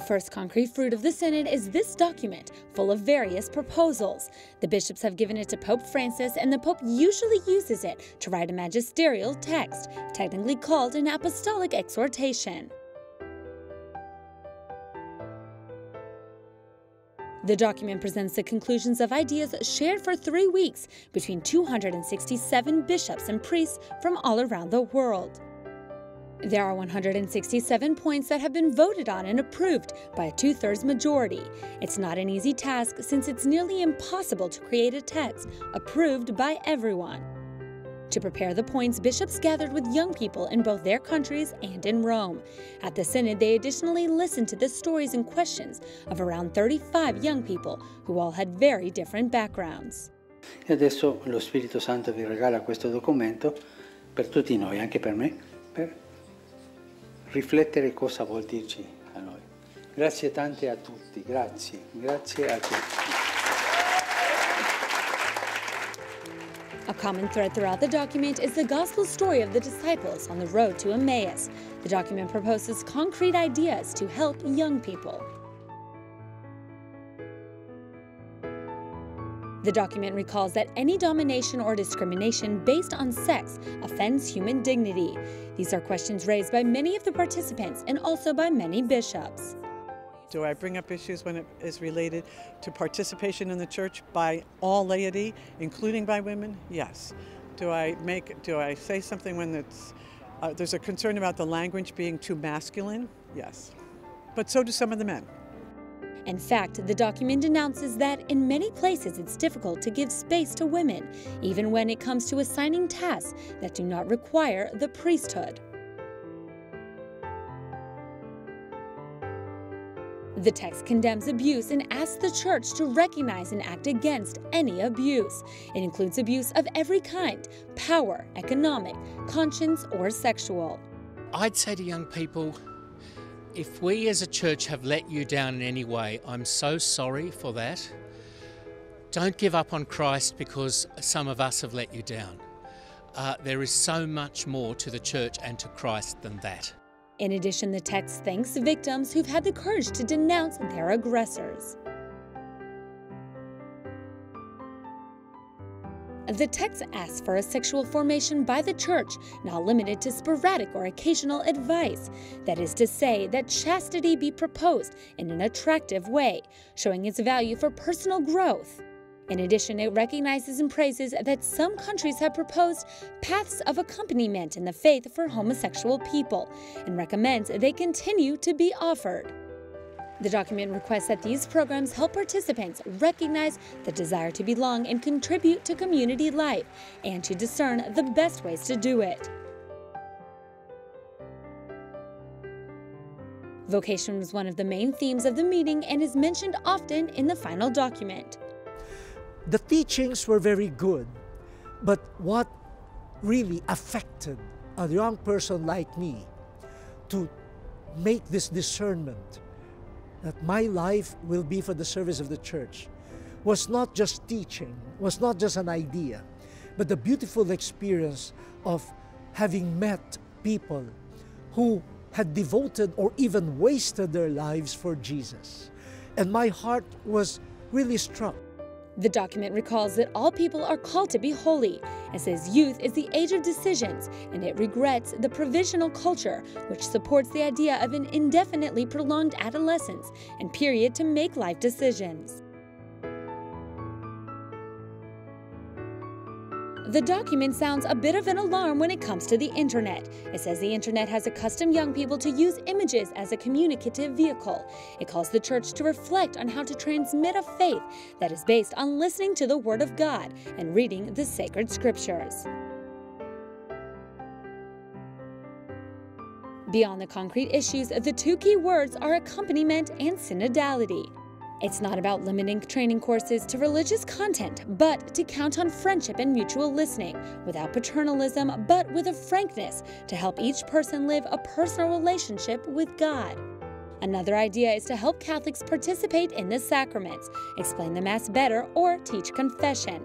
first concrete fruit of the Synod is this document, full of various proposals. The bishops have given it to Pope Francis, and the Pope usually uses it to write a magisterial text, technically called an apostolic exhortation. The document presents the conclusions of ideas shared for 3 weeks between 267 bishops and priests from all around the world. There are 167 points that have been voted on and approved by a 2/3 majority. It's not an easy task since it's nearly impossible to create a text approved by everyone. To prepare the points, bishops gathered with young people in both their countries and in Rome. At the Synod, they additionally listened to the stories and questions of around 35 young people who all had very different backgrounds. E adesso lo Spirito Santo vi regala questo documento per tutti noi, anche per me, per riflettere cosa vuol dirci a noi. Grazie tante a tutti, grazie a tutti. A common thread throughout the document is the gospel story of the disciples on the road to Emmaus. The document proposes concrete ideas to help young people. The document recalls that any domination or discrimination based on sex offends human dignity. These are questions raised by many of the participants and also by many bishops. Do I bring up issues when it is related to participation in the church by all laity, including by women? Yes. Do I say something when there's a concern about the language being too masculine? Yes. But so do some of the men. In fact, the document announces that in many places it's difficult to give space to women, even when it comes to assigning tasks that do not require the priesthood. The text condemns abuse and asks the Church to recognize and act against any abuse. It includes abuse of every kind: power, economic, conscience, or sexual. I'd say to young people, if we as a church have let you down in any way, I'm so sorry for that. Don't give up on Christ because some of us have let you down. There is so much more to the church and to Christ than that. In addition, the text thanks victims who've had the courage to denounce their aggressors. The text asks for a sexual formation by the Church, not limited to sporadic or occasional advice. That is to say, that chastity be proposed in an attractive way, showing its value for personal growth. In addition, it recognizes and praises that some countries have proposed paths of accompaniment in the faith for homosexual people, and recommends they continue to be offered. The document requests that these programs help participants recognize the desire to belong and contribute to community life, and to discern the best ways to do it. Vocation was one of the main themes of the meeting and is mentioned often in the final document. The teachings were very good, but what really affected a young person like me to make this discernment that my life will be for the service of the church was not just teaching, was not just an idea, but the beautiful experience of having met people who had devoted or even wasted their lives for Jesus. And my heart was really struck. The document recalls that all people are called to be holy. It says youth is the age of decisions, and it regrets the provisional culture, which supports the idea of an indefinitely prolonged adolescence and period to make life decisions. The document sounds a bit of an alarm when it comes to the internet. It says the internet has accustomed young people to use images as a communicative vehicle. It calls the church to reflect on how to transmit a faith that is based on listening to the Word of God and reading the sacred scriptures. Beyond the concrete issues, the two key words are accompaniment and synodality. It's not about limiting training courses to religious content, but to count on friendship and mutual listening, without paternalism, but with a frankness to help each person live a personal relationship with God. Another idea is to help Catholics participate in the sacraments, explain the Mass better, or teach confession.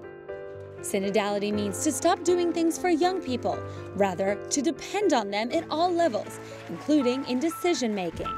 Synodality means to stop doing things for young people, rather to depend on them at all levels, including in decision-making.